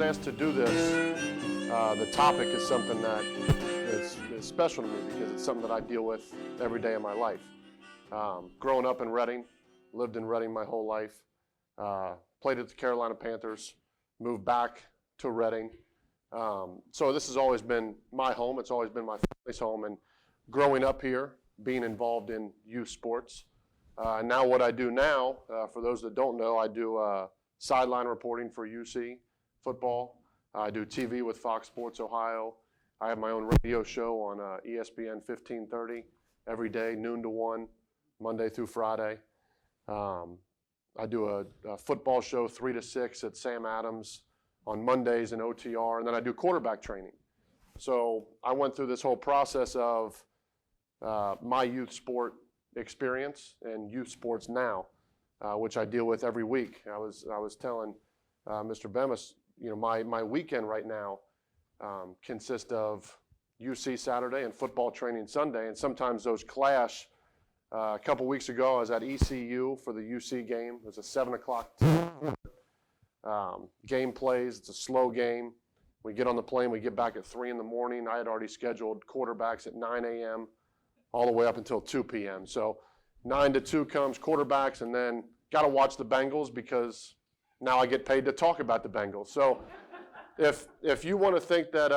asked to do this, the topic is something that is special to me because it's something that I deal with every day of my life. Growing up in Reading, lived in Reading my whole life, played at the Carolina Panthers, moved back to Reading. So this has always been my home. It's always been my family's home. And growing up here, being involved in youth sports. Now what I do now, for those that don't know, I do sideline reporting for UC football. I do TV with Fox Sports Ohio. I have my own radio show on ESPN 1530 every day, noon to 1, Monday through Friday. I do a football show 3 to 6 at Sam Adams on Mondays in OTR, and then I do quarterback training. So I went through this whole process of my youth sport experience and youth sports now, which I deal with every week. I was telling Mr. Bemis, you know, my weekend right now consists of UC Saturday and football training Sunday, and sometimes those clash. A couple weeks ago, I was at ECU for the UC game. It was a 7 o'clock game plays. It's a slow game. We get on the plane. We get back at 3 in the morning. I had already scheduled quarterbacks at 9 a.m. all the way up until 2 p.m. So 9 to 2 comes quarterbacks, and then got to watch the Bengals because now I get paid to talk about the Bengals. So if you want to think that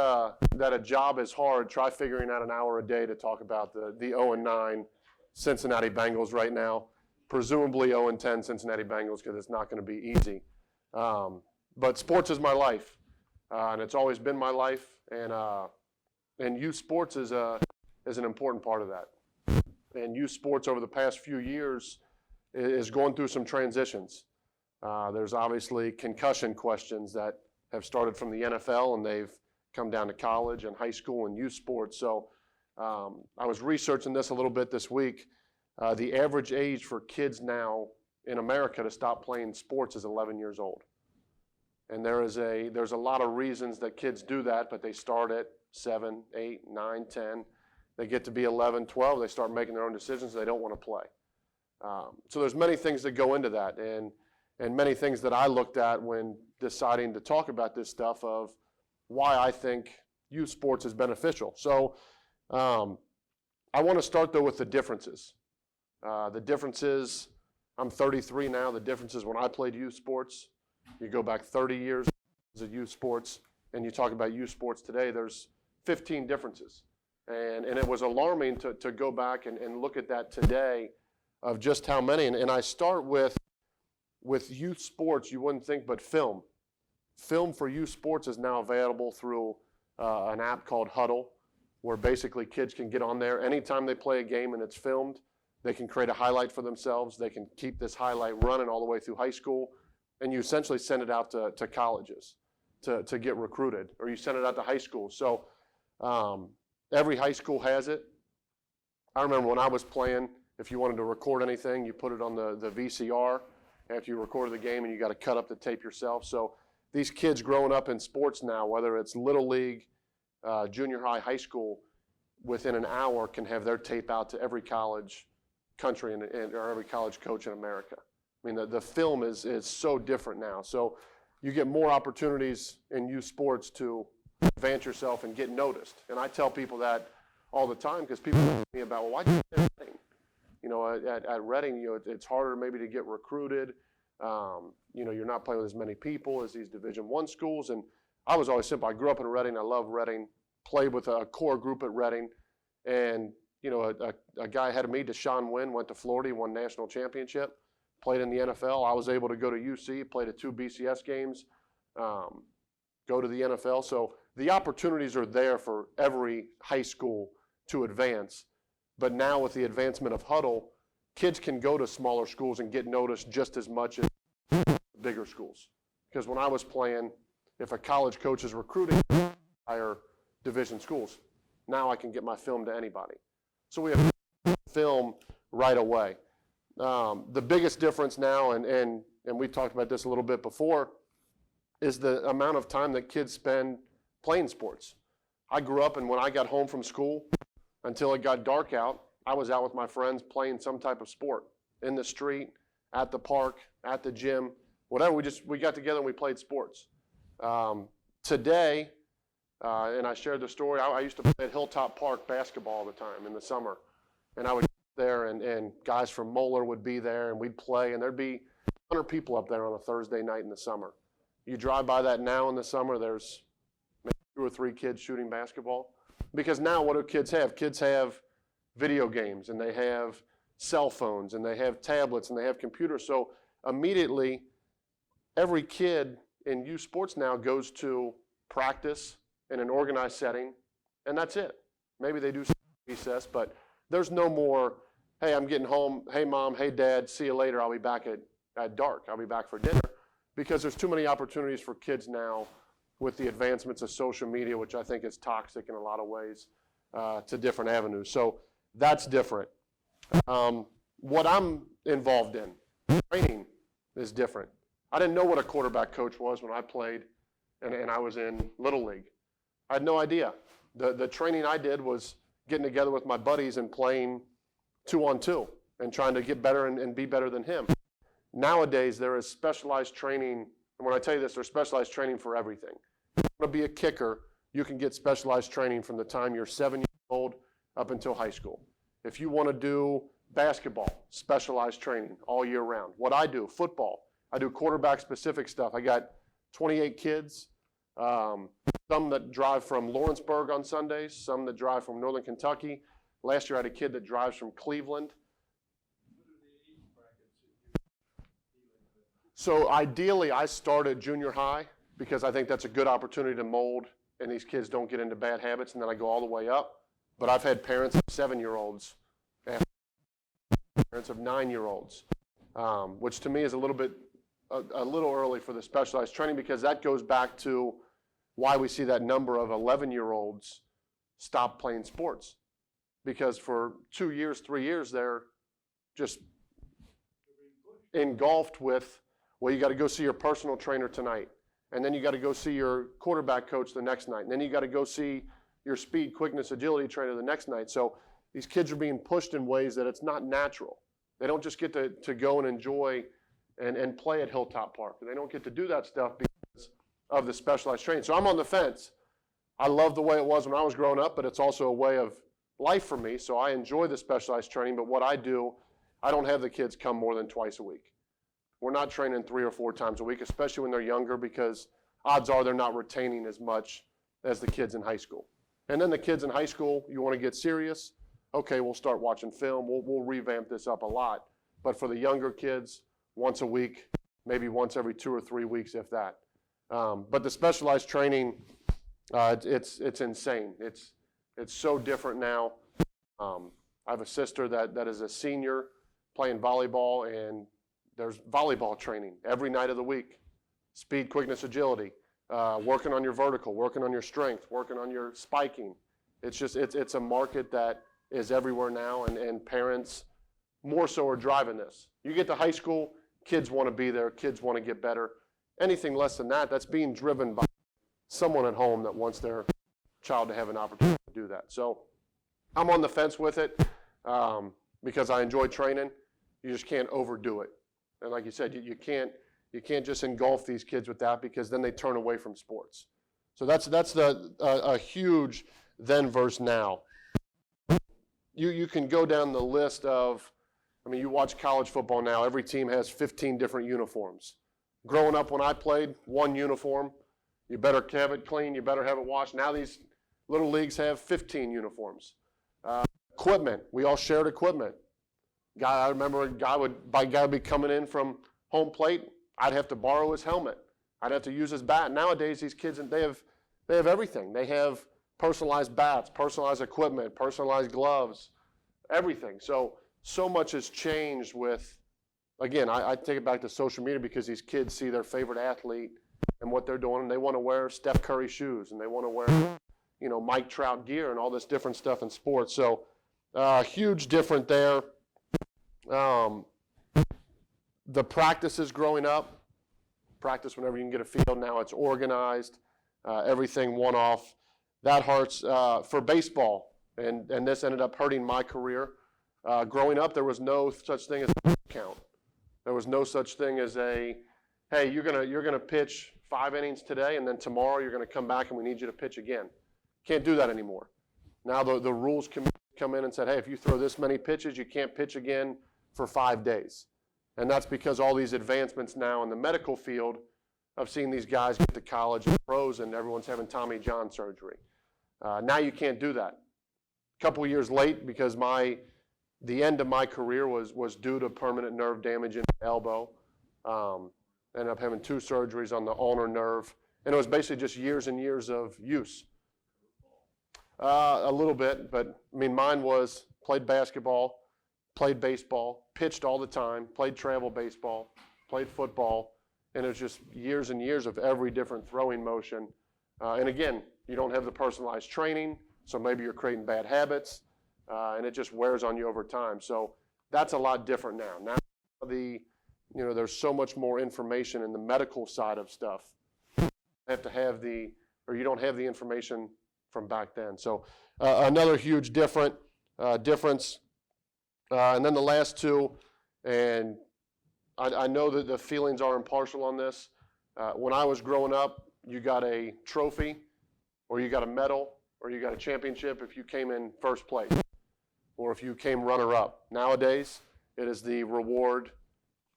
that a job is hard, try figuring out an hour a day to talk about the 0-9 Cincinnati Bengals right now, presumably 0-10 Cincinnati Bengals because it's not going to be easy. But sports is my life, and it's always been my life, and youth sports is an important part of that. And youth sports over the past few years is going through some transitions. There's obviously concussion questions that have started from the NFL, and they've come down to college and high school and youth sports. So I was researching this a little bit this week. The average age for kids now in America to stop playing sports is 11 years old. And there's a lot of reasons that kids do that, but they start at 7, 8, 9, 10. They get to be 11, 12, they start making their own decisions, they don't want to play. So there's many things that go into that, and many things that I looked at when deciding to talk about this stuff of why I think youth sports is beneficial. So I want to start, though, with the differences. The differences, I'm 33 now, the differences when I played youth sports, you go back 30 years of youth sports, and you talk about youth sports today, there's 15 differences. And it was alarming to go back and look at that today of just how many. And I start with youth sports, you wouldn't think, but film. Film for youth sports is now available through an app called Huddle, where basically kids can get on there. Anytime they play a game and it's filmed, they can create a highlight for themselves. They can keep this highlight running all the way through high school, and you essentially send it out to colleges to get recruited, or you send it out to high schools. So every high school has it. I remember when I was playing, if you wanted to record anything, you put it on the VCR after you recorded the game, and you got to cut up the tape yourself. So these kids growing up in sports now, whether it's Little League, junior high, high school, within an hour can have their tape out to every college country or every college coach in America. I mean, the film is so different now. So you get more opportunities in youth sports to advance yourself and get noticed. And I tell people that all the time because people ask me about, well, why do you play at Reading? You know, at Reading, you know, it's harder maybe to get recruited. You know, you're not playing with as many people as these Division I schools. And I was always simple. I grew up in Reading. I love Reading. Played with a core group at Reading. And, you know, a guy ahead of me, Deshaun Wynn, went to Florida, won national championship, played in the NFL. I was able to go to UC, played at 2 BCS games, go to the NFL. So the opportunities are there for every high school to advance. But now with the advancement of Huddle, kids can go to smaller schools and get noticed just as much as bigger schools. Because when I was playing, if a college coach is recruiting higher division schools, now I can get my film to anybody. So we have film right away. The biggest difference now, and we've talked about this a little bit before, is the amount of time that kids spend playing sports. I grew up, and when I got home from school, until it got dark out, I was out with my friends playing some type of sport in the street, at the park, at the gym, whatever. We got together and we played sports. Today, and I shared the story, I used to play at Hilltop Park basketball all the time in the summer. And I would go there, and guys from Moeller would be there, and we'd play, and there'd be 100 people up there on a Thursday night in the summer. You drive by that now in the summer, there's maybe 2 or 3 kids shooting basketball. Because now what do kids have? Kids have video games, and they have cell phones, and they have tablets, and they have computers. So immediately, every kid in youth sports now goes to practice in an organized setting, and that's it. Maybe they do some recess, but there's no more, hey, I'm getting home, hey, Mom, hey, Dad, see you later, I'll be back at dark, I'll be back for dinner, because there's too many opportunities for kids now with the advancements of social media, which I think is toxic in a lot of ways, to different avenues. So that's different. What I'm involved in, training, is different. I didn't know what a quarterback coach was when I played and I was in Little League. I had no idea. The training I did was getting together with my buddies and playing 2-on-2 and trying to get better and be better than him. Nowadays, there is specialized training, and when I tell you this, there's specialized training for everything. If you want to be a kicker, you can get specialized training from the time you're 7 years old up until high school. If you want to do basketball, specialized training all year round. What I do, football, I do quarterback-specific stuff. I got 28 kids, some that drive from Lawrenceburg on Sundays, some that drive from Northern Kentucky. Last year I had a kid that drives from Cleveland. So ideally I started junior high because I think that's a good opportunity to mold and these kids don't get into bad habits, and then I go all the way up. But I've had parents of 7-year-olds and parents of 9-year-olds, which to me is a little early for the specialized training, because that goes back to why we see that number of 11-year-olds stop playing sports. Because for 2 years, 3 years, they're just engulfed with, well, you got to go see your personal trainer tonight, and then you got to go see your quarterback coach the next night, and then you got to go see your speed, quickness, agility trainer the next night. So these kids are being pushed in ways that it's not natural. They don't just get to go and enjoy and play at Hilltop Park. They don't get to do that stuff because of the specialized training. So I'm on the fence. I love the way it was when I was growing up, but it's also a way of life for me, so I enjoy the specialized training. But what I do, I don't have the kids come more than twice a week. We're not training 3 or 4 times a week, especially when they're younger, because odds are they're not retaining as much as the kids in high school. And then the kids in high school, you want to get serious? Okay, we'll start watching film. We'll revamp this up a lot. But for the younger kids, once a week, maybe once every 2 or 3 weeks, if that. But the specialized training, it's insane. It's so different now. I have a sister that is a senior playing volleyball, and there's volleyball training every night of the week. Speed, quickness, agility, working on your vertical, working on your strength, working on your spiking. It's a market that is everywhere now, and parents more so are driving this. You get to high school, kids want to be there, kids want to get better. Anything less than that, that's being driven by someone at home that wants their child to have an opportunity to do that. So I'm on the fence with it because I enjoy training. You just can't overdo it. And like you said, you can't just engulf these kids with that, because then they turn away from sports. So that's a huge then versus now. You can go down the list of, I mean, you watch college football now, every team has 15 different uniforms. Growing up when I played, 1 uniform, you better have it clean, you better have it washed. Now these little leagues have 15 uniforms. Equipment, we all shared equipment. I remember a guy would be coming in from home plate, I'd have to borrow his helmet. I'd have to use his bat. Nowadays, these kids, they have everything. They have personalized bats, personalized equipment, personalized gloves, everything. So much has changed with, again, I take it back to social media, because these kids see their favorite athlete and what they're doing, and they want to wear Steph Curry shoes, and they want to wear, Mike Trout gear and all this different stuff in sports. So huge different there. The practices growing up, practice whenever you can get a field. Now it's organized, everything one-off. That hurts for baseball, and this ended up hurting my career. Growing up, there was no such thing as a count. There was no such thing as a, hey, you're gonna pitch 5 innings today, and then tomorrow you're going to come back and we need you to pitch again. Can't do that anymore. Now the rules come in and said, hey, if you throw this many pitches, you can't pitch again for 5 days. And that's because all these advancements now in the medical field of seeing these guys get to college and pros, and everyone's having Tommy John surgery. Now you can't do that. A couple of years late because the end of my career was due to permanent nerve damage in the elbow. Ended up having 2 surgeries on the ulnar nerve, and it was basically just years and years of use. A little bit, but I mean, mine was played basketball, played baseball, pitched all the time, played travel baseball, played football, and it was just years and years of every different throwing motion. And again, you don't have the personalized training, so maybe you're creating bad habits, and it just wears on you over time. So that's a lot different now. Now there's so much more information in the medical side of stuff. You don't have the information from back then. So another huge difference. And then the last 2, and I know that the feelings are impartial on this. When I was growing up, you got a trophy, or you got a medal, or you got a championship if you came in first place, or if you came runner-up. Nowadays, it is the reward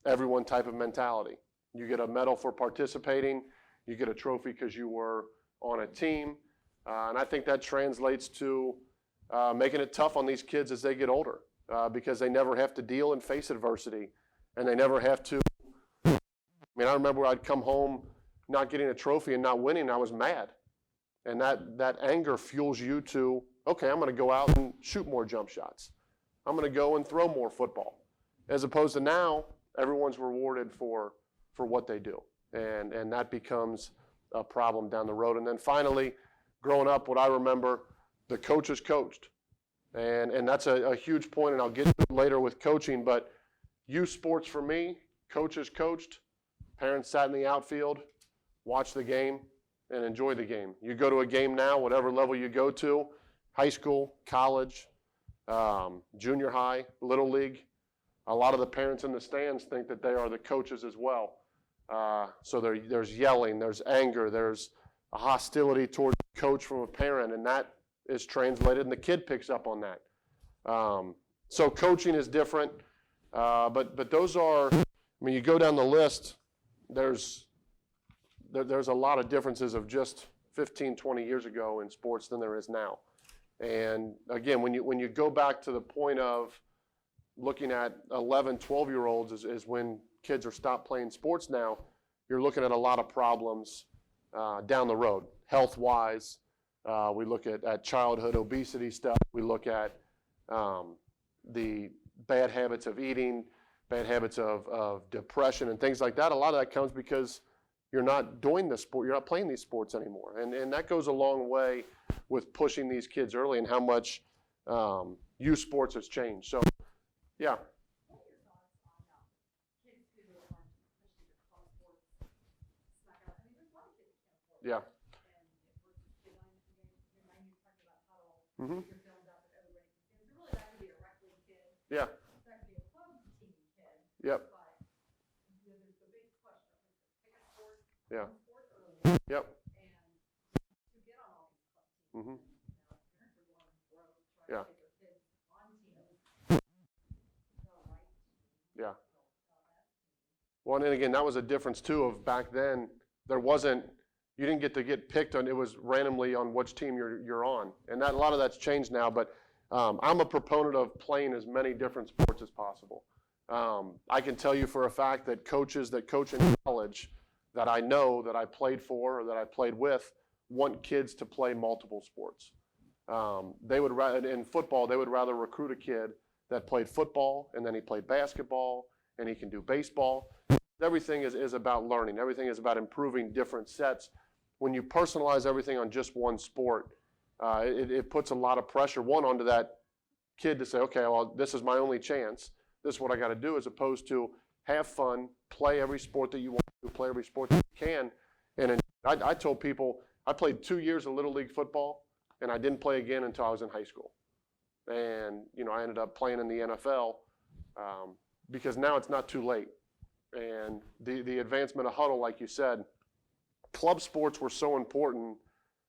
everyone type of mentality. You get a medal for participating, you get a trophy because you were on a team, and I think that translates to making it tough on these kids as they get older, because they never have to deal and face adversity, and they never have to. I mean, I remember I'd come home not getting a trophy and not winning, and I was mad. And that anger fuels you to, okay, I'm going to go out and shoot more jump shots. I'm going to go and throw more football. As opposed to now, everyone's rewarded for what they do. And that becomes a problem down the road. And then finally, growing up, what I remember, the coaches coached. And that's a huge point, and I'll get to it later with coaching. But youth sports for me, coaches coached, parents sat in the outfield, watched the game, and enjoy the game. You go to a game now, whatever level you go to, high school, college, junior high, little league, a lot of the parents in the stands think that they are the coaches as well. So there's yelling, there's anger, there's a hostility towards the coach from a parent, and that is translated, and the kid picks up on that. So coaching is different, but those are, I mean, you go down the list, there's a lot of differences of just 15, 20 years ago in sports than there is now. And again, when you go back to the point of looking at 11, 12-year-olds is when kids are stopped playing sports now, you're looking at a lot of problems down the road, health-wise. We look at childhood obesity stuff. We look at the bad habits of eating, bad habits of depression and things like that. A lot of that comes because you're not doing this sport, you're not playing these sports anymore. And that goes a long way with pushing these kids early and how much youth sports has changed. So, yeah. Yeah. Mm-hmm. Yeah. Yep. Yeah. Yep. Mm-hmm. Yeah. Yeah. Well, and again, that was a difference too of back then. You didn't get to get picked on. It was randomly on which team you're on, and a lot of that's changed now. But I'm a proponent of playing as many different sports as possible. I can tell you for a fact that coaches that coach in college that I know that I played for or that I played with want kids to play multiple sports. They would in football, they would rather recruit a kid that played football and then he played basketball and he can do baseball. Everything is about learning. Everything is about improving different sets. When you personalize everything on just one sport, it puts a lot of pressure, onto that kid to say, okay, well, this is my only chance. This is what I got to do, as opposed to have fun, play every sport that you want to, play every sport that you can. And I told people, I played 2 years of Little League football, and I didn't play again until I was in high school. And, I ended up playing in the NFL because now it's not too late. And the advancement of huddle, like you said, club sports were so important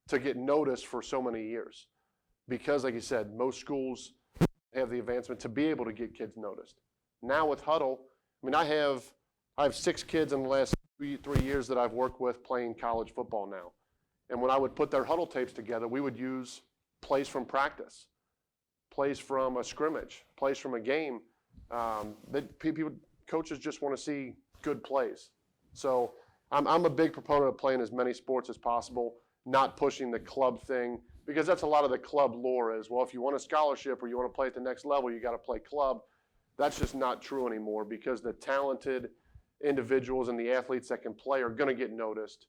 to get noticed for so many years because, like you said, most schools have the advancement to be able to get kids noticed. Now with Huddle, I mean, I have 6 kids in the last 3 years that I've worked with playing college football now. And when I would put their Huddle tapes together, we would use plays from practice, plays from a scrimmage, plays from a game. Coaches just want to see good plays. So I'm a big proponent of playing as many sports as possible, not pushing the club thing, because that's a lot of the club lore is, well, if you want a scholarship or you want to play at the next level, you got to play club. That's just not true anymore because the talented individuals and the athletes that can play are going to get noticed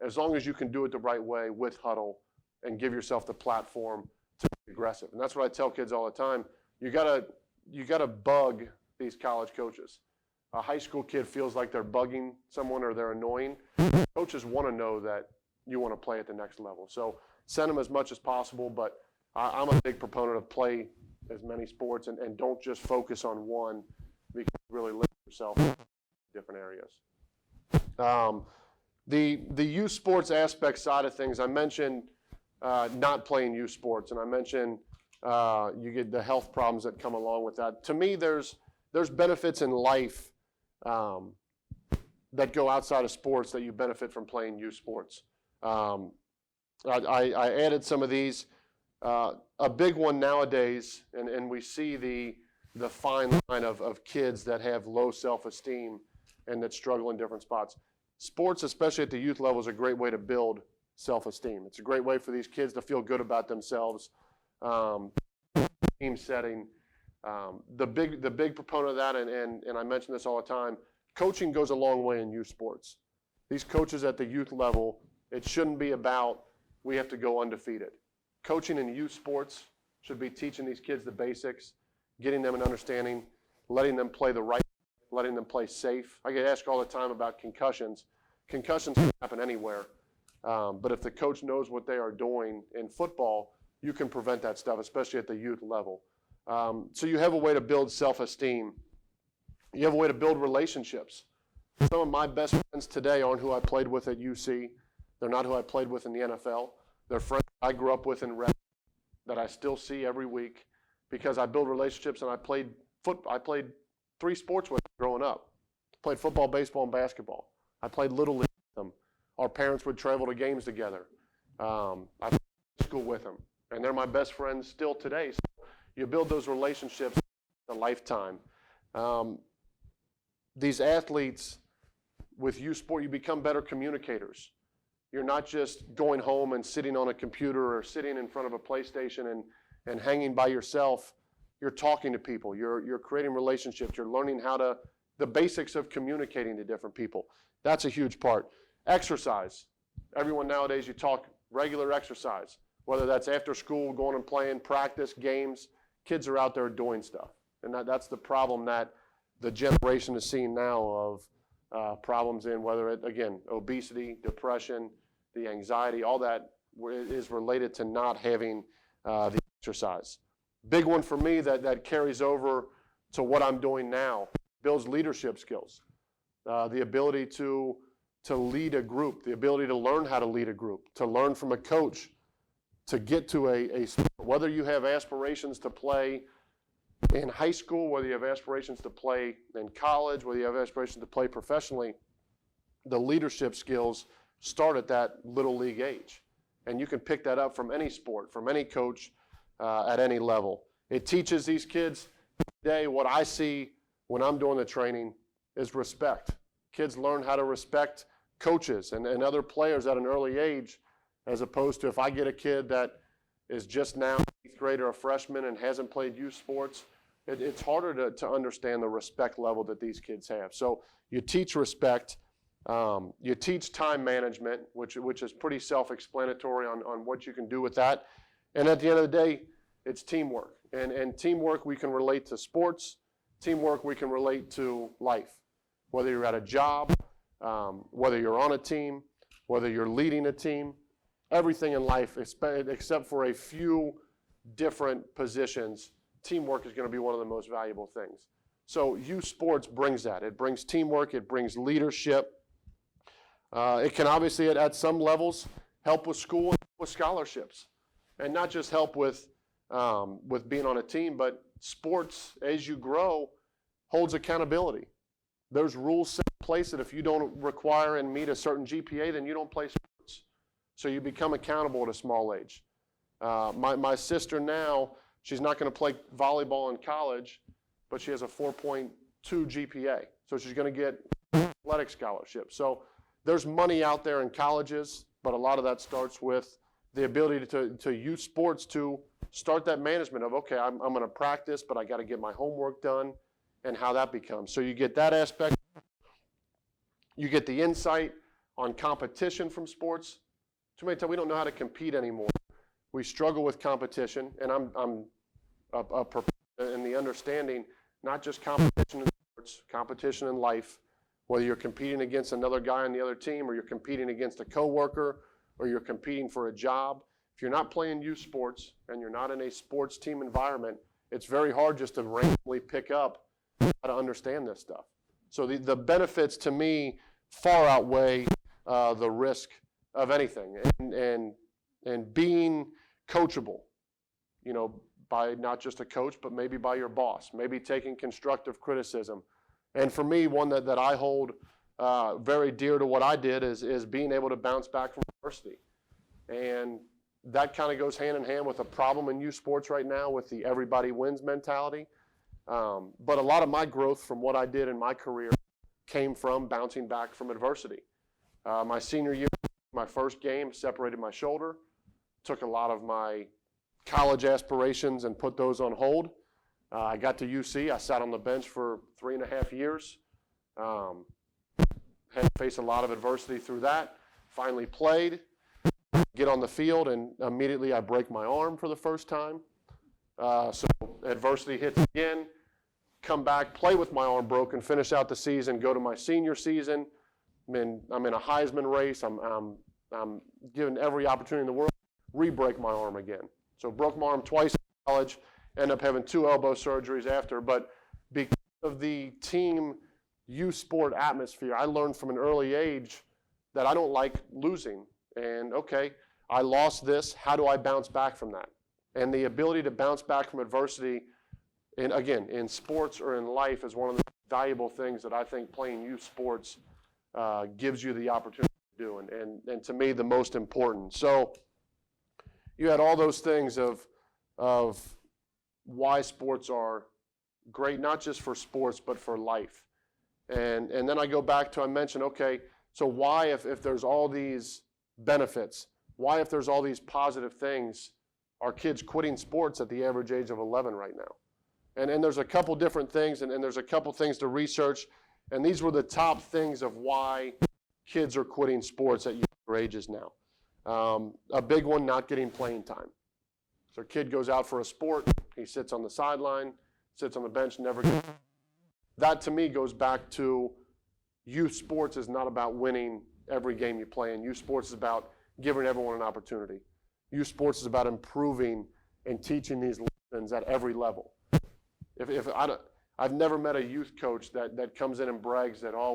as long as you can do it the right way with Huddle and give yourself the platform to be aggressive. And that's what I tell kids all the time. You gotta bug these college coaches. A high school kid feels like they're bugging someone or they're annoying. Coaches want to know that you want to play at the next level. So send them as much as possible, but I'm a big proponent of play as many sports and don't just focus on one because you really limit yourself in different areas. The youth sports aspect side of things, I mentioned not playing youth sports, and I mentioned you get the health problems that come along with that. To me, there's benefits in life that go outside of sports that you benefit from playing youth sports. I added some of these. A big one nowadays, and we see the fine line of kids that have low self-esteem and that struggle in different spots. Sports, especially at the youth level, is a great way to build self-esteem. It's a great way for these kids to feel good about themselves. Team setting. The big proponent of that, and I mention this all the time, coaching goes a long way in youth sports. These coaches at the youth level, it shouldn't be about we have to go undefeated. Coaching in youth sports should be teaching these kids the basics, getting them an understanding, letting them play the right, letting them play safe. I get asked all the time about concussions. Concussions can happen anywhere, but if the coach knows what they are doing in football, you can prevent that stuff, especially at the youth level. So you have a way to build self-esteem. You have a way to build relationships. Some of my best friends today aren't who I played with at UC. They're not who I played with in the NFL. They're friends I grew up with in Red that I still see every week because I build relationships, and I played 3 sports with them growing up. Played football, baseball, and basketball. I played Little League with them. Our parents would travel to games together. I played school with them, and they're my best friends still today. So you build those relationships a lifetime. These athletes with youth sport, you become better communicators. You're not just going home and sitting on a computer or sitting in front of a PlayStation and hanging by yourself. You're talking to people. You're creating relationships. You're learning the basics of communicating to different people. That's a huge part. Exercise. Everyone nowadays, you talk regular exercise, whether that's after school, going and playing, practice, games. Kids are out there doing stuff. And that's the problem that the generation is seeing now of problems in, whether it, again, obesity, depression, the anxiety, all that is related to not having the exercise. Big one for me that carries over to what I'm doing now, builds leadership skills, the ability to lead a group, the ability to learn how to lead a group, to learn from a coach, to get to a sport. Whether you have aspirations to play in high school, whether you have aspirations to play in college, whether you have aspirations to play professionally, the leadership skills start at that little league age. And you can pick that up from any sport, from any coach at any level. It teaches these kids today, what I see when I'm doing the training is respect. Kids learn how to respect coaches and other players at an early age, as opposed to if I get a kid that is just now 8th grade or a freshman and hasn't played youth sports, it's harder to understand the respect level that these kids have. So you teach respect, you teach time management, which is pretty self-explanatory on what you can do with that. And at the end of the day, it's teamwork. And teamwork we can relate to sports, teamwork we can relate to life. Whether you're at a job, whether you're on a team, whether you're leading a team, everything in life, except for a few different positions, teamwork is going to be one of the most valuable things. So youth sports brings that. It brings teamwork. It brings leadership. It can obviously, at some levels, help with school and with scholarships. And not just help with being on a team, but sports, as you grow, holds accountability. There's rules set in place that if you don't require and meet a certain GPA, then you don't play sports. So you become accountable at a small age. My sister now, she's not going to play volleyball in college, but she has a 4.2 GPA. So she's going to get athletic scholarship. So there's money out there in colleges, but a lot of that starts with the ability to use sports to start that management of, okay, I'm going to practice, but I got to get my homework done, and how that becomes. So you get that aspect. You get the insight on competition from sports. Too many times we don't know how to compete anymore. We struggle with competition, and I'm in the understanding, not just competition in sports, competition in life, whether you're competing against another guy on the other team, or you're competing against a coworker, or you're competing for a job. If you're not playing youth sports and you're not in a sports team environment, it's very hard just to randomly pick up how to understand this stuff. So the benefits to me far outweigh the risk of anything, and being coachable, by not just a coach, but maybe by your boss, maybe taking constructive criticism. And for me, one that I hold very dear to what I did is being able to bounce back from adversity. And that kind of goes hand in hand with a problem in youth sports right now with the everybody wins mentality. But a lot of my growth from what I did in my career came from bouncing back from adversity. My senior year, my first game, separated my shoulder, took a lot of my college aspirations and put those on hold. I got to UC. I sat on the bench for 3.5 years. Had to face a lot of adversity through that. Finally played, get on the field, and immediately I break my arm for the first time. So adversity hits again, come back, play with my arm broken, finish out the season, go to my senior season. I'm in a Heisman race. I'm given every opportunity in the world, re-break my arm again. So broke my arm twice in college, end up having 2 elbow surgeries after. But because of the team youth sport atmosphere, I learned from an early age that I don't like losing. And okay, I lost this. How do I bounce back from that? And the ability to bounce back from adversity, and again, in sports or in life, is one of the valuable things that I think playing youth sports gives you the opportunity to do, and to me, the most important. So you had all those things of why sports are great, not just for sports, but for life. And then I go back to, I mentioned, okay, so why, if there's all these benefits, why, if there's all these positive things, are kids quitting sports at the average age of 11 right now? And there's a couple different things, and there's a couple things to research, and these were the top things of why kids are quitting sports at younger ages now. A big one, not getting playing time. So a kid goes out for a sport, he sits on the sideline, sits on the bench, never gets. That to me goes back to youth sports is not about winning every game you play in. Youth sports is about giving everyone an opportunity. Youth sports is about improving and teaching these lessons at every level. I've never met a youth coach that comes in and brags that, oh,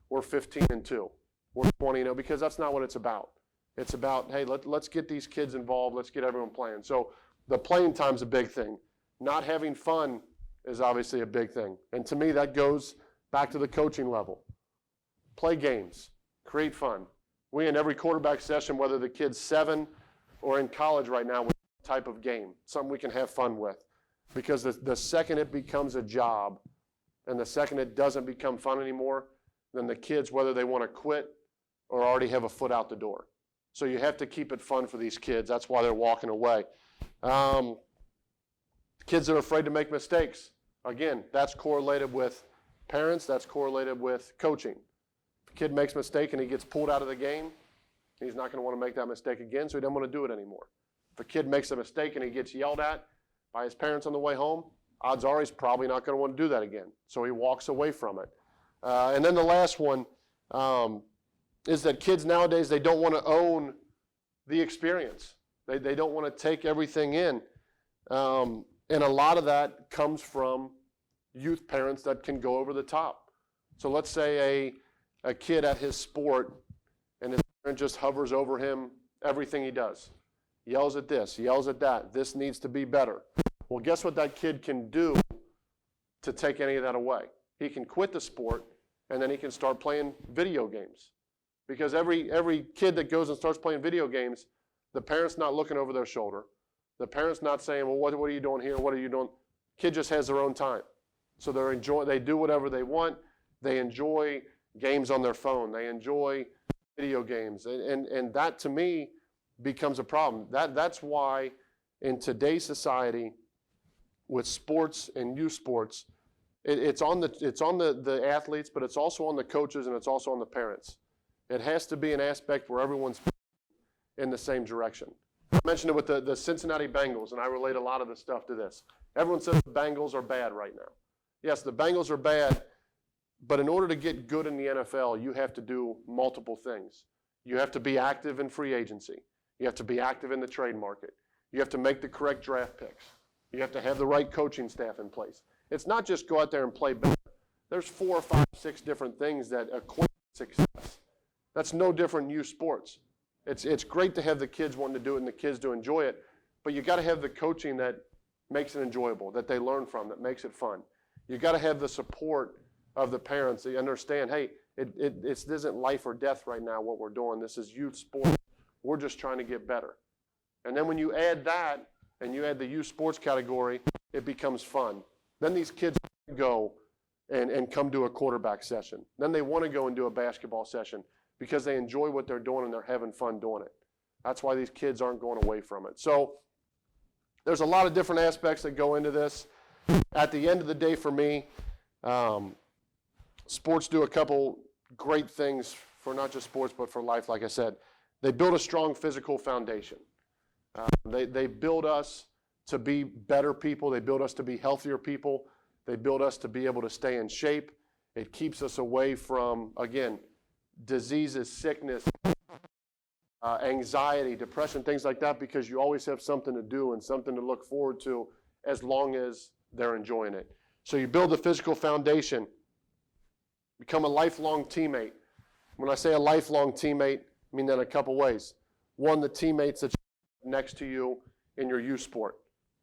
we're 15-2, we're 20-0, because that's not what it's about. It's about, hey, let's get these kids involved, let's get everyone playing. So the playing time's a big thing. Not having fun is obviously a big thing. And to me, that goes back to the coaching level. Play games, create fun. We, in every quarterback session, whether the kid's 7 or in college right now, with type of game, something we can have fun with. Because the second it becomes a job, and the second it doesn't become fun anymore, then the kids, whether they want to quit or already have a foot out the door. So you have to keep it fun for these kids. That's why they're walking away. Kids that are afraid to make mistakes. Again, that's correlated with parents. That's correlated with coaching. If a kid makes a mistake and he gets pulled out of the game, he's not going to want to make that mistake again, so he doesn't want to do it anymore. If a kid makes a mistake and he gets yelled at by his parents on the way home, odds are he's probably not going to want to do that again. So he walks away from it. And then the last one is that kids nowadays, they don't want to own the experience. They don't want to take everything in. And a lot of that comes from youth parents that can go over the top. So let's say a kid at his sport parent just hovers over him, everything he does. Yells at this, yells at that. This needs to be better. Well, guess what that kid can do to take any of that away? He can quit the sport, and then he can start playing video games. Because every kid that goes and starts playing video games, the parent's not looking over their shoulder. The parent's not saying, well, what are you doing here? What are you doing? Kid just has their own time. So they do whatever they want. They enjoy games on their phone. They enjoy video games. And that, to me, becomes a problem. That's why in today's society, with sports and youth sports, it's on the athletes, but it's also on the coaches, and it's also on the parents. It has to be an aspect where everyone's in the same direction. I mentioned it with the Cincinnati Bengals, and I relate a lot of the stuff to this. Everyone says the Bengals are bad right now. Yes, the Bengals are bad, but in order to get good in the NFL, you have to do multiple things. You have to be active in free agency. You have to be active in the trade market. You have to make the correct draft picks. You have to have the right coaching staff in place. It's not just go out there and play better. There's 4 or 5, 6 different things that equate success. That's no different in youth sports. It's great to have the kids wanting to do it and the kids to enjoy it, but you got to have the coaching that makes it enjoyable, that they learn from, that makes it fun. You got to have the support of the parents. They understand, hey, it isn't life or death right now what we're doing. This is youth sports. We're just trying to get better. And then when you add that and you add the youth sports category, it becomes fun. Then these kids go and come to a quarterback session. Then they want to go and do a basketball session because they enjoy what they're doing and they're having fun doing it. That's why these kids aren't going away from it. So there's a lot of different aspects that go into this. At the end of the day, for me, sports do a couple great things for not just sports but for life, like I said. They build a strong physical foundation. They build us to be better people. They build us to be healthier people. They build us to be able to stay in shape. It keeps us away from, again, diseases, sickness, anxiety, depression, things like that, because you always have something to do and something to look forward to as long as they're enjoying it. So you build the physical foundation, become a lifelong teammate. When I say a lifelong teammate, I mean that in a couple ways. One, the teammates that are next to you in your youth sport.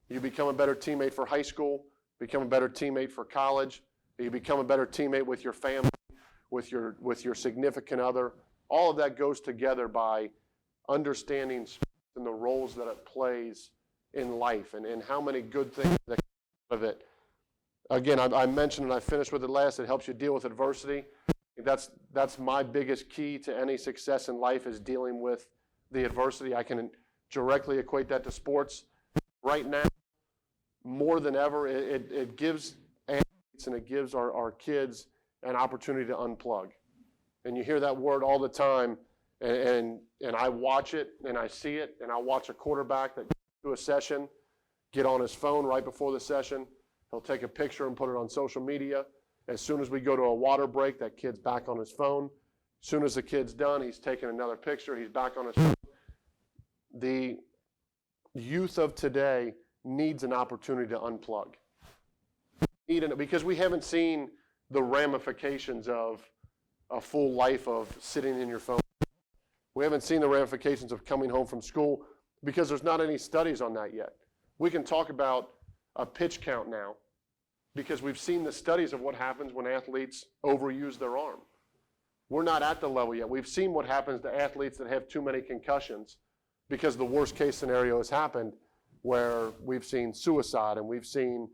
You become a better teammate for high school, become a better teammate for college, you become a better teammate with your family, with your significant other. All of that goes together by understanding sports and the roles that it plays in life and how many good things that come out of it. Again, I mentioned, and I finished with it last, it helps you deal with adversity. That's my biggest key to any success in life, is dealing with the adversity. I can directly equate that to sports. Right now, more than ever, it gives athletes and it gives our kids an opportunity to unplug. And you hear that word all the time, and I watch it and I see it, and I watch a quarterback that goes to a session, get on his phone right before the session. He'll take a picture and put it on social media. As soon as we go to a water break, that kid's back on his phone. As soon as the kid's done, he's taking another picture, he's back on his phone. The youth of today needs an opportunity to unplug. Because we haven't seen the ramifications of a full life of sitting in your phone. We haven't seen the ramifications of coming home from school because there's not any studies on that yet. We can talk about a pitch count now because we've seen the studies of what happens when athletes overuse their arm. We're not at the level yet. We've seen what happens to athletes that have too many concussions because the worst case scenario has happened, where we've seen suicide and we've seen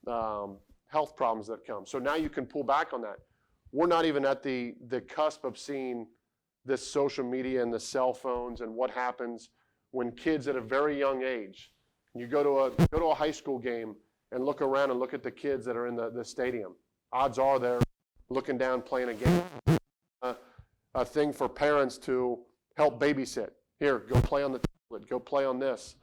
health problems that come. So now you can pull back on that. We're not even at the cusp of seeing this social media and the cell phones and what happens when kids at a very young age, you go to a high school game and look around and look at the kids that are in the stadium. Odds are they're looking down playing a game. A thing for parents to help babysit. Here, go play on the tablet, go play on this.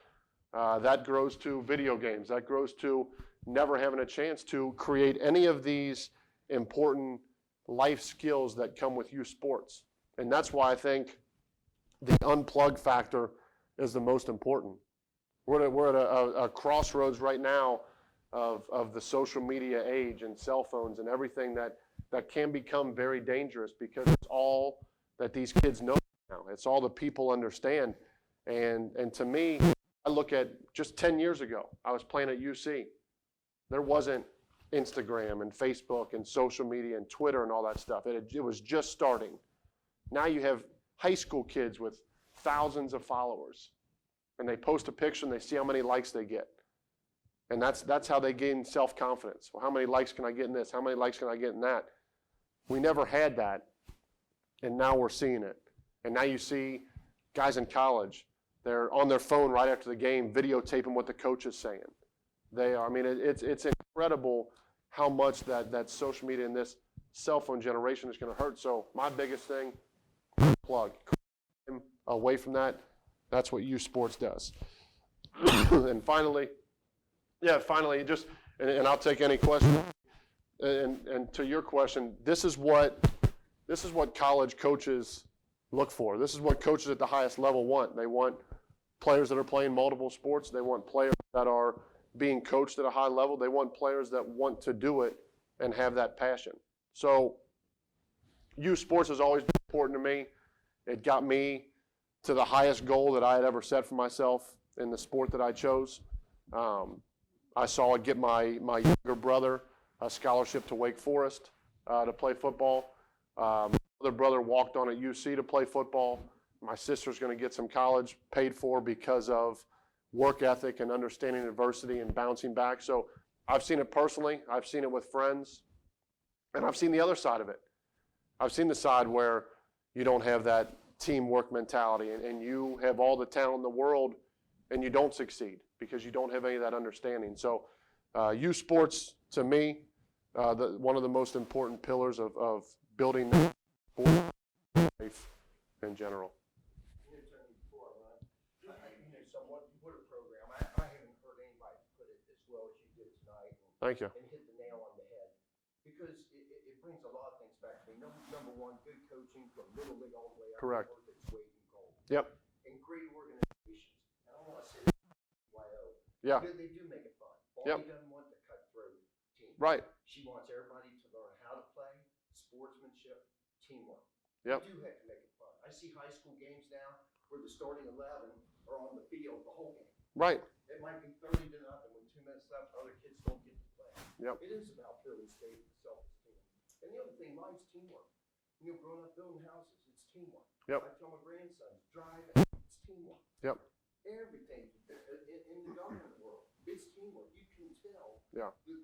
That grows to video games. That grows to never having a chance to create any of these important life skills that come with youth sports. And that's why I think the unplug factor is the most important. We're at a crossroads right now of the social media age and cell phones and everything that can become very dangerous because it's all that these kids know now. It's all the people understand. And to me, I look at just 10 years ago, I was playing at UC. There wasn't Instagram and Facebook and social media and Twitter and all that stuff. It was just starting. Now you have high school kids with thousands of followers, and they post a picture and they see how many likes they get. And that's how they gain self-confidence. Well, how many likes can I get in this? How many likes can I get in that? We never had that, and now we're seeing it. And now you see guys in college, they're on their phone right after the game, videotaping what the coach is saying. They are, I mean, it's incredible how much that social media and this cell phone generation is going to hurt. So my biggest thing, plug. Away from that, that's what youth sports does. And finally, just, and I'll take any question. And to your question, this is what college coaches look for. This is what coaches at the highest level want. They want players that are playing multiple sports. They want players that are being coached at a high level. They want players that want to do it and have that passion. So youth sports has always been important to me. It got me to the highest goal that I had ever set for myself in the sport that I chose. I saw it get my younger brother a scholarship to Wake Forest to play football. My other brother walked on at UC to play football. My sister's going to get some college paid for because of work ethic and understanding adversity and bouncing back. So I've seen it personally. I've seen it with friends. And I've seen the other side of it. I've seen the side where you don't have that teamwork mentality and you have all the talent in the world and you don't succeed because you don't have any of that understanding. So youth sports, to me, one of the most important pillars of building life in general. Thank you. And hit the nail on the head. Because it brings a lot of things back to me. Number one, good coaching from Little League all the way up. Correct. To its weight in gold. Yep. And great organizations. And I want to say YO. Yeah. They do make it fun. Yep. Bonnie doesn't want the cutthroat team. Right. She wants everybody to learn how to play, sportsmanship, teamwork. Yep. You do have to make it fun. I see high school games now where the starting 11 are on the field the whole game. Right. It might be 30-0 with 2 minutes left. Other kids don't get to play. Yep. It is about building state self-esteem. And the other thing, life's teamwork. You know, growing up building houses, it's teamwork. Yep. I tell my grandsons, driving, it's teamwork. Yep. Everything in the government world, it's teamwork. You can tell Yeah. the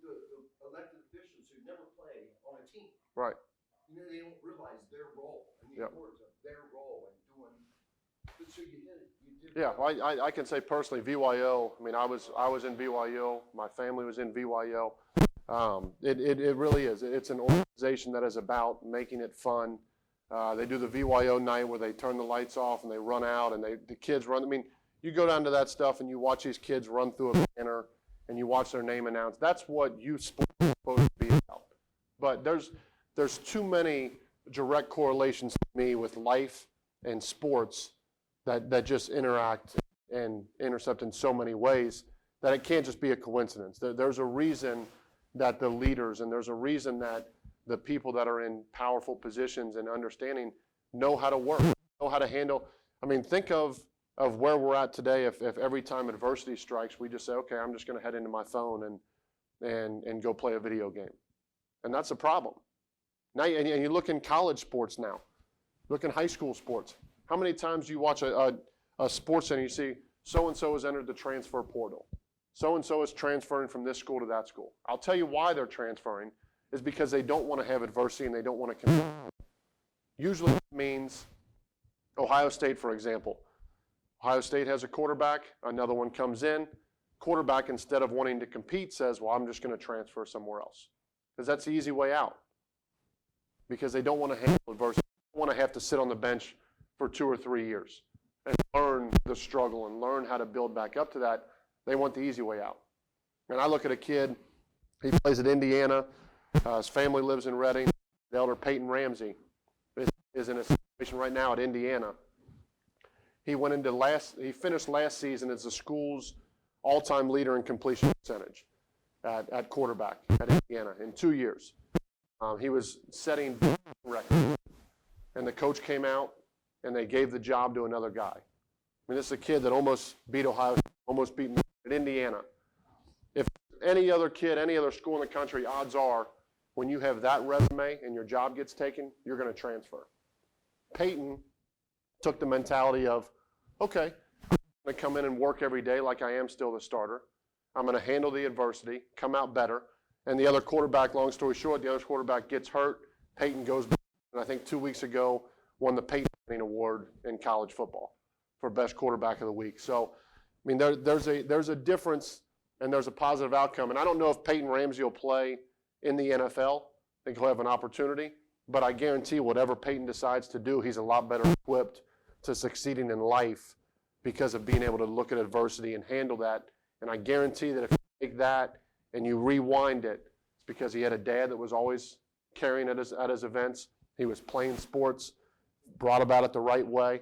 elected officials who never play on a team. Right. You know, they don't realize their role and the Yep. importance of their role and doing. But so you hit it. You did. Yeah, well, I can say personally, VYO. I mean, I was in VYO. My family was in VYO. It really is. It's an organization that is about making it fun. They do the VYO night where they turn the lights off and they run out and the kids run. I mean, you go down to that stuff and you watch these kids run through a banner and you watch their name announced. That's what youth sports is supposed to be about. But there's too many direct correlations to me with life and sports that just interact and intercept in so many ways that it can't just be a coincidence. There's a reason that the leaders and there's a reason that the people that are in powerful positions and understanding know how to work, know how to handle. I mean, think of where we're at today if every time adversity strikes, we just say, okay, I'm just going to head into my phone and go play a video game. And that's a problem. Now, and you look in college sports now, look in high school sports. How many times do you watch a sports center and you see so-and-so has entered the transfer portal? So-and-so is transferring from this school to that school. I'll tell you why they're transferring is because they don't want to have adversity and they don't want to compete. Usually it means Ohio State, for example. Ohio State has a quarterback, another one comes in. Quarterback, instead of wanting to compete, says, well, I'm just going to transfer somewhere else. Because that's the easy way out. Because they don't want to handle adversity. They don't want to have to sit on the bench for 2 or 3 years and learn the struggle and learn how to build back up to that. They want the easy way out. And I look at a kid, he plays at Indiana. His family lives in Reading. The elder Peyton Ramsey is in a situation right now at Indiana. He finished last season as the school's all-time leader in completion percentage at quarterback at Indiana in 2 years. He was setting records. And the coach came out and they gave the job to another guy. I mean, this is a kid that almost beat Ohio State, almost beat Indiana. If any other kid, any other school in the country, odds are when you have that resume and your job gets taken, you're going to transfer. Peyton took the mentality of, okay, I'm going to come in and work every day like I am still the starter. I'm going to handle the adversity, come out better. And the other quarterback, long story short, the other quarterback gets hurt. Peyton goes back, and I think 2 weeks ago won the Peyton Manning Award in college football for best quarterback of the week. So, I mean, there's a difference and there's a positive outcome. And I don't know if Peyton Ramsey will play in the NFL. I think he'll have an opportunity. But I guarantee whatever Peyton decides to do, he's a lot better equipped to succeeding in life because of being able to look at adversity and handle that. And I guarantee that if you take that and you rewind it, it's because he had a dad that was always carrying at his events. He was playing sports, brought about it the right way.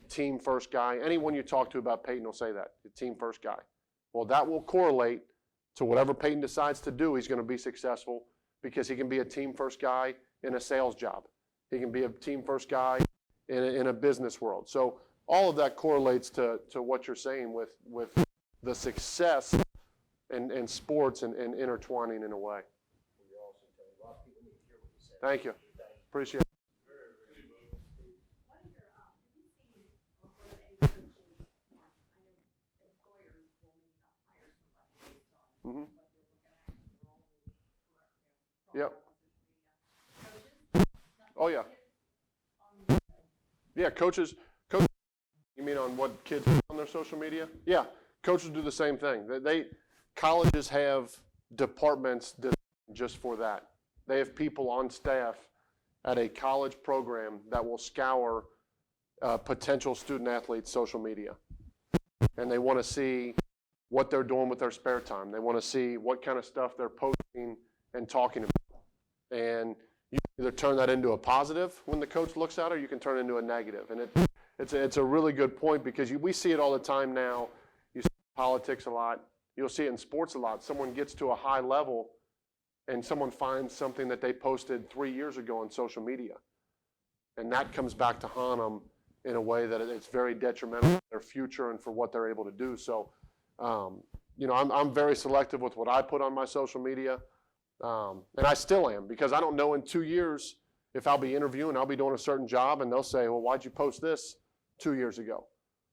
Team first guy. Anyone you talk to about Peyton will say that, the team first guy. Well, that will correlate to whatever Peyton decides to do, he's going to be successful because he can be a team first guy in a sales job. He can be a team first guy in a business world. So all of that correlates to what you're saying with the success in sports and intertwining in a way. Thank you. Appreciate it. Mm-hmm. Yep. Oh, yeah. Yeah, coaches, you mean on what kids put on their social media? Yeah, coaches do the same thing. Colleges have departments just for that. They have people on staff at a college program that will scour potential student athletes' social media. And they want to see what they're doing with their spare time. They want to see what kind of stuff they're posting and talking about. And you can either turn that into a positive when the coach looks at it, or you can turn it into a negative. And it's a really good point because we see it all the time now. You see politics a lot. You'll see it in sports a lot. Someone gets to a high level and someone finds something that they posted 3 years ago on social media. And that comes back to haunt them in a way that it's very detrimental to their future and for what they're able to do. So, I'm very selective with what I put on my social media. And I still am because I don't know in 2 years if I'll be interviewing, I'll be doing a certain job, and they'll say, well, why'd you post this 2 years ago?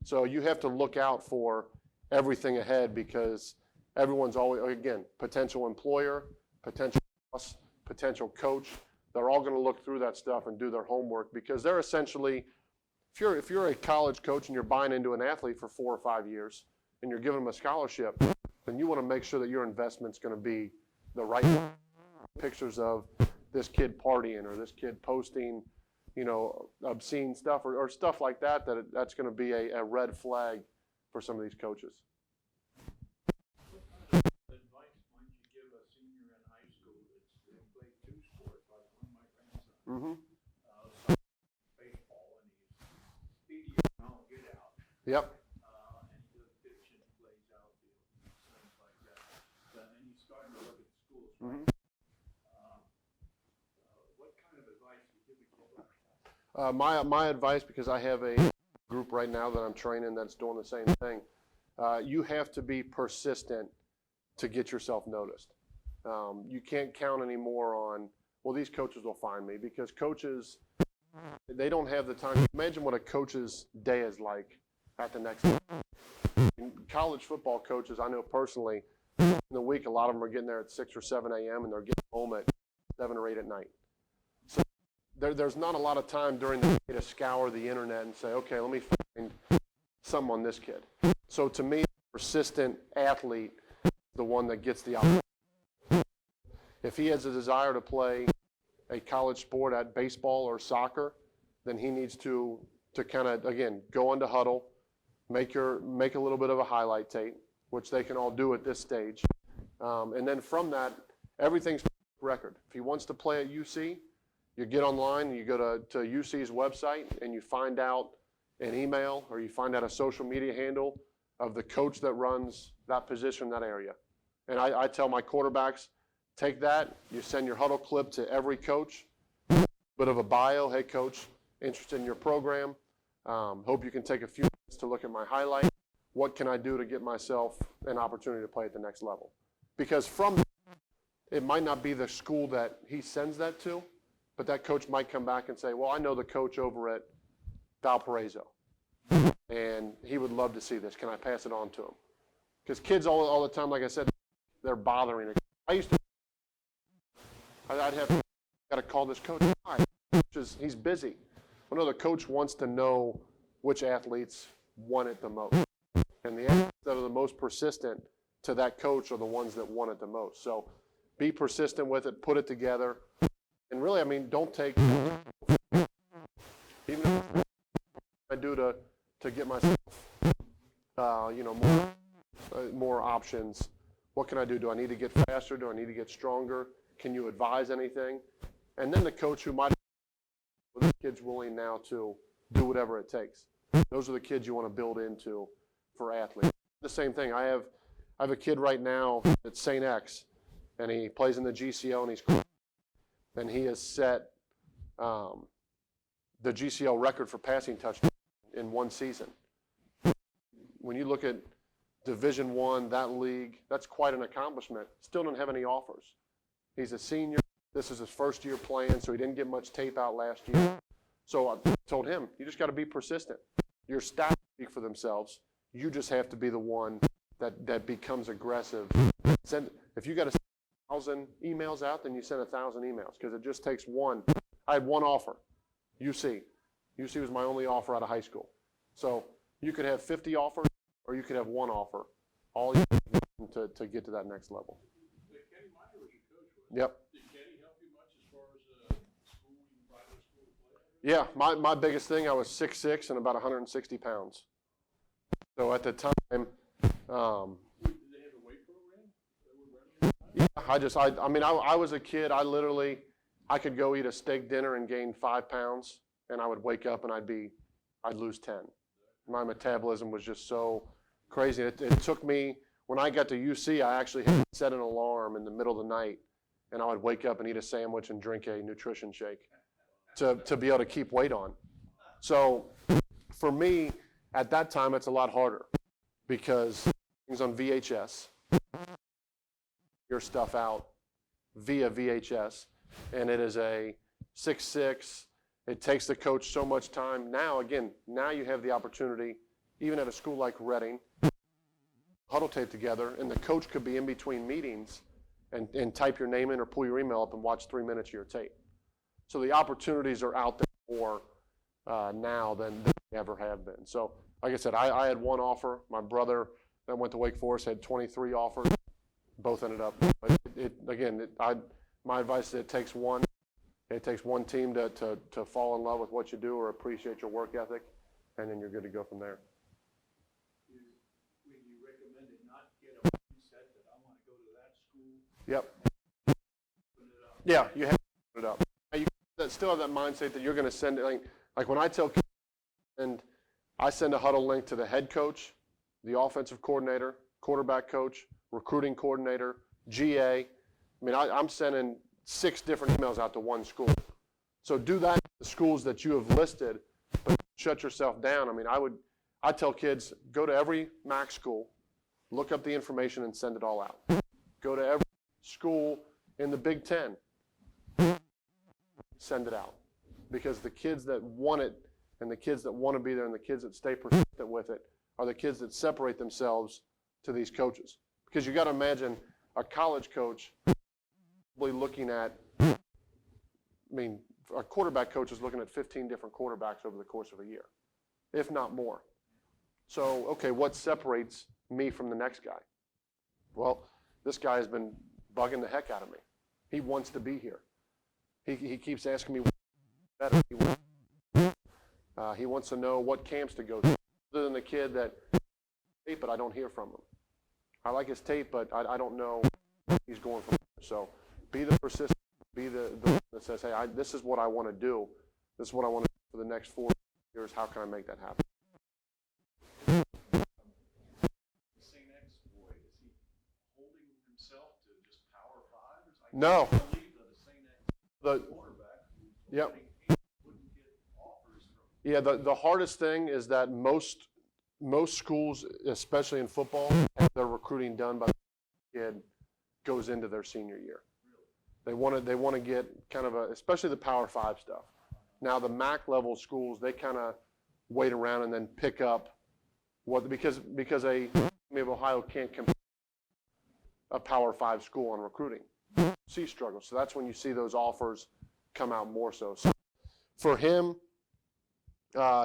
So you have to look out for everything ahead because everyone's always, again, potential employer, potential boss, potential coach. They're all going to look through that stuff and do their homework because they're essentially, if you're a college coach and you're buying into an athlete for 4 or 5 years and you're giving them a scholarship, then you want to make sure that your investment's going to be the right one. Pictures of this kid partying or this kid posting, obscene stuff or stuff like that, that's going to be a red flag for some of these coaches. What kind of advice might you give a senior in high school that's played 2 sports, like one of my grandsons? Mm-hmm. Baseball, and he's speedy as all get out. Yep. And he does pitching, plays outfield, things like that. And he's starting to look at schools. Right? Mm-hmm. What kind of advice do you give a kid like that? My advice, because I have a group right now that I'm training that's doing the same thing, you have to be persistent to get yourself noticed. You can't count anymore on, well, these coaches will find me, because coaches, they don't have the time. Imagine what a coach's day is like at the next level. College football coaches, I know personally, in the week, a lot of them are getting there at 6 or 7 a.m. and they're getting home at 7 or 8 at night. So there's not a lot of time during the day to scour the internet and say, okay, let me find something on this kid. So to me, a persistent athlete is the one that gets the opportunity. If he has a desire to play a college sport at baseball or soccer, then he needs to kind of, again, go into huddle, make a little bit of a highlight tape, which they can all do at this stage. And then from that, everything's record. If he wants to play at UC, you get online and you go to UC's website and you find out an email or you find out a social media handle of the coach that runs that position in that area. And I tell my quarterbacks, take that, you send your huddle clip to every coach, bit of a bio, hey coach, interested in your program. Hope you can take a few minutes to look at my highlight. What can I do to get myself an opportunity to play at the next level? Because from it might not be the school that he sends that to, but that coach might come back and say, well, I know the coach over at Valparaiso, and he would love to see this. Can I pass it on to him? Because kids all the time, like I said, they're bothering. I used to, I'd have got to call this coach. Why? He's busy. Well, no, the coach wants to know which athletes want it the most. And the athletes that are the most persistent to that coach are the ones that want it the most. So be persistent with it, put it together. And really, I mean, don't take, even if I do to get myself, more options. What can I do? Do I need to get faster? Do I need to get stronger? Can you advise anything? And then the coach who might the kid's willing now to do whatever it takes. Those are the kids you want to build into for athletes. The same thing. I have a kid right now at St. X, and he plays in the GCL, and he has set the GCL record for passing touchdowns in one season. When you look at Division I, that league, that's quite an accomplishment. Still don't have any offers. He's a senior. This is his first year playing, so he didn't get much tape out last year. So I told him, you just got to be persistent. Your stats speak for themselves. You just have to be the one that becomes aggressive. If you got to send 1,000 emails out, then you send 1,000 emails, because it just takes one. I had one offer, UC. UC was my only offer out of high school. So you could have 50 offers, or you could have one offer. All you need to get to that next level. Kenny Meyer was your coach, wasn't Yep. Did Kenny help you much as far as school, private school play? Yeah, my biggest thing, I was 6'6" and about 160 pounds. So at the time, Did they have a weight program? I was a kid, I could go eat a steak dinner and gain 5 pounds, and I would wake up and I'd lose 10. My metabolism was just so crazy. It took me, when I got to UC, I actually had to set an alarm in the middle of the night, and I would wake up and eat a sandwich and drink a nutrition shake to be able to keep weight on. So for me, at that time, it's a lot harder because things on VHS, your stuff out via VHS, and it is a 6'6". It takes the coach so much time. Now you have the opportunity, even at a school like Reading, huddle tape together, and the coach could be in between meetings and type your name in or pull your email up and watch 3 minutes of your tape. So the opportunities are out there more now than they ever have been. So like I said, I had one offer. My brother that went to Wake Forest had 23 offers. Both ended up. But my advice is it takes one. It takes one team to fall in love with what you do or appreciate your work ethic, and then you're good to go from there. Would you recommend it not get a mindset that I want to go to that school? Yep. Open it up? Yeah, you have to put it up. You still have that mindset that you're going to send it. Like when I tell kids, and I send a huddle link to the head coach, the offensive coordinator, quarterback coach, recruiting coordinator, GA. I'm sending 6 different emails out to one school. So do that to the schools that you have listed, but shut yourself down. I tell kids, go to every MAC school, look up the information and send it all out. Go to every school in the Big Ten, send it out. Because the kids that want it and the kids that want to be there and the kids that stay persistent with it are the kids that separate themselves to these coaches. Because you got to imagine a college coach looking at, a quarterback coach is looking at 15 different quarterbacks over the course of a year, if not more. So, okay, what separates me from the next guy? Well, this guy has been bugging the heck out of me. He wants to be here. He keeps asking me what's better. He wants to know what camps to go to. Other than the kid that tape, but I don't hear from him. I like his tape, but I don't know where he's going from there. So be the persistent, be the that says, hey, this is what I want to do. This is what I want to do for the next 4 years. How can I make that happen? St. X boy, is he holding himself to just Power 5? No. I believe that a St. X quarterback who's Yep. wouldn't get offers Yeah, the hardest thing is that most schools, especially in football, have their recruiting done by the kid goes into their senior year. They want to get kind of especially the Power 5 stuff. Now the MAC level schools, they kind of wait around and then pick up because a University of Ohio can't compete a Power 5 school on recruiting. See struggles. So that's when you see those offers come out more so. So for him,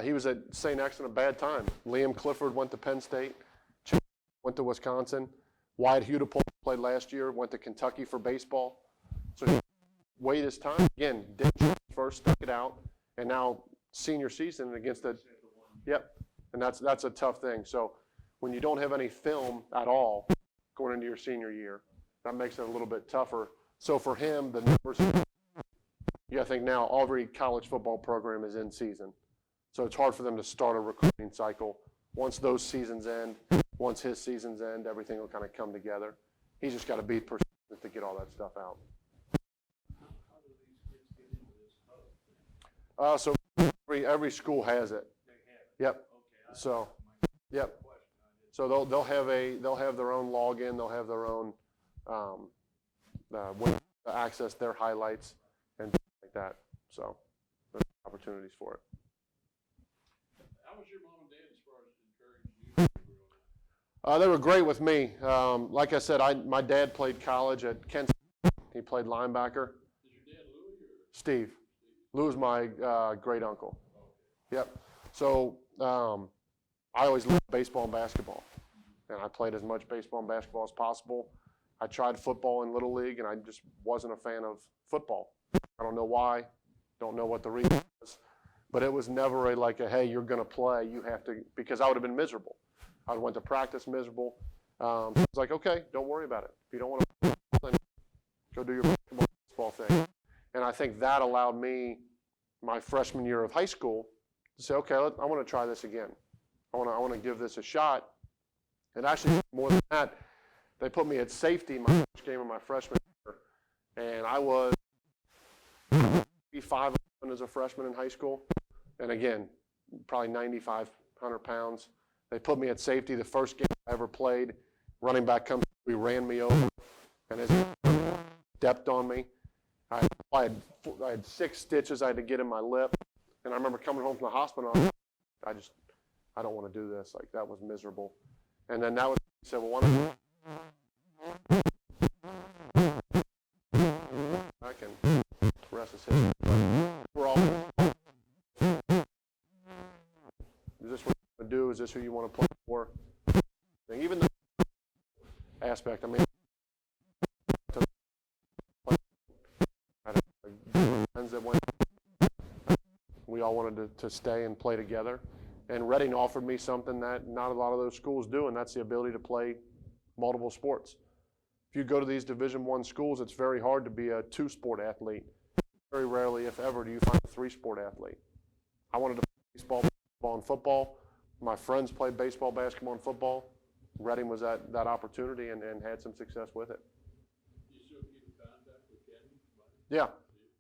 he was at St. X in a bad time. Liam Clifford went to Penn State, went to Wisconsin. Wyatt Hudipole played last year, went to Kentucky for baseball. So he waited his time. Again, did first, stuck it out, and now senior season against the – yep. And that's a tough thing. So when you don't have any film at all going into your senior year, that makes it a little bit tougher. So for him, the numbers – you got to think now every college football program is in season. So it's hard for them to start a recruiting cycle. Once those seasons end, once his seasons end, everything will kind of come together. He's just got to be persistent to get all that stuff out. How do these kids get into this hub? So every school has it. They have it. Yep. Okay. So, My yep. question, I didn't- So they'll have their own login. They'll have their own way to access their highlights and things like that. So there's opportunities for it. How was your mom and dad as far as encouraging you to grow up? They were great with me. Like I said, my dad played college at Kent State. He played linebacker. Is your dad Louis or? Steve. Lou was my great uncle. Yep. So I always loved baseball and basketball, and I played as much baseball and basketball as possible. I tried football in Little League, and I just wasn't a fan of football. I don't know why. Don't know what the reason was. But it was never hey, you're going to play. You have to, because I would have been miserable. I went to practice miserable. So I was like, okay, don't worry about it. If you don't want to play, then go do your basketball thing. And I think that allowed me, my freshman year of high school, to say, okay, I want to try this again. I want to give this a shot. And actually, more than that, they put me at safety my first game of my freshman year. And I was 5'11" as a freshman in high school. And again, probably 95, 100 pounds. They put me at safety the first game I ever played. Running back comes, he ran me over, and his stepped on me. I had 6 stitches I had to get in my lip. And I remember coming home from the hospital, I don't want to do this. Like, that was miserable. And then that was, he said, well, why don't I can rest his history. We're all, is this what you want to do? Is this who you want to play for? And even the aspect, I mean, I had friends that went, we all wanted to stay and play together. And Reading offered me something that not a lot of those schools do, and that's the ability to play multiple sports. If you go to these Division I schools, it's very hard to be a 2-sport athlete. Very rarely, if ever, do you find a 3-sport athlete. I wanted to play baseball, basketball, and football. My friends played baseball, basketball, and football. Reading was that opportunity and had some success with it. Do you still keep in contact with Kenny? Yeah.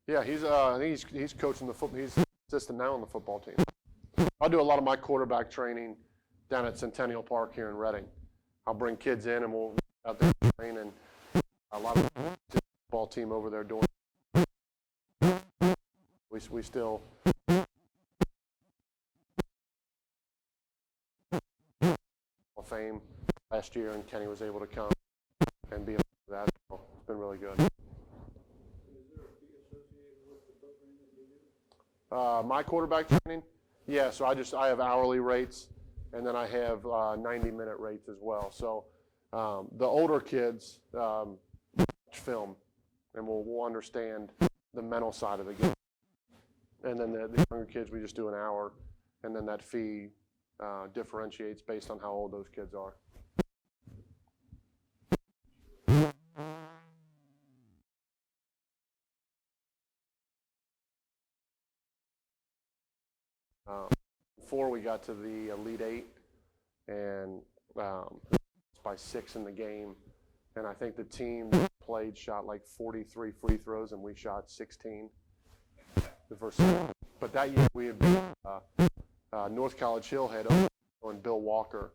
Yeah, I think he's coaching the football. He's assistant now on the football team. I'll do a lot of my quarterback training down at Centennial Park here in Reading. I'll bring kids in and we'll out there train, and a lot of the football team over there doing. We still. Fame last year, and Kenny was able to come and be a part of that. So it's been really good. Is there a fee associated with the program that you do? My quarterback training, yeah. So I have hourly rates, and then I have 90-minute rates as well. So the older kids watch film, and we'll understand the mental side of the game. And then the younger kids, we just do an hour, and then that fee differentiates based on how old those kids are. Before we got to the Elite Eight, and by 6 in the game, and I think the team that played shot like 43 free throws, and we shot 16. The first But that year we had been, North College Hill had and Bill Walker.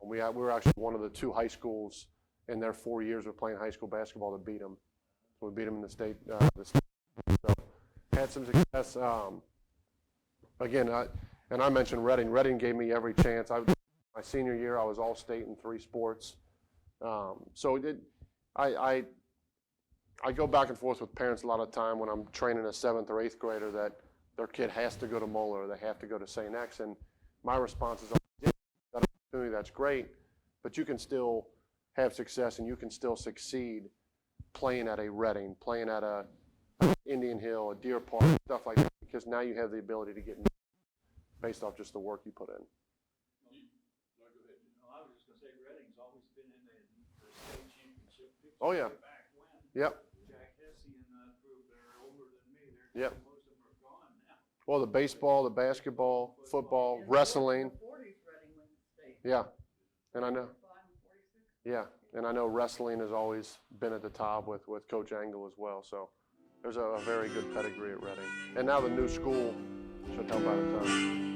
We were actually one of the 2 high schools in their 4 years of playing high school basketball to beat them. So we beat them in the state. So had some success. Again, and I mentioned Reading. Reading gave me every chance. My senior year, I was all state in 3 sports. So I go back and forth with parents a lot of time when I'm training a 7th or 8th grader that their kid has to go to Moeller or they have to go to St. X. And my response is, that opportunity, that's great, but you can still have success and you can still succeed playing at a Reading, playing at a Indian Hill, a Deer Park, stuff like that, because now you have the ability to get based off just the work you put in. No, I was just gonna say, Reading's always been in the state championship picture. Oh, yeah. Back when. Yep. Jack Hesse and that group, they're older than me. Yep. Most of them are gone now. Well, the baseball, the basketball, football, wrestling. Yeah, and I know. Yeah, and I know wrestling has always been at the top with Coach Angle as well. So there's a very good pedigree at Reading. And now the new school should help out a ton.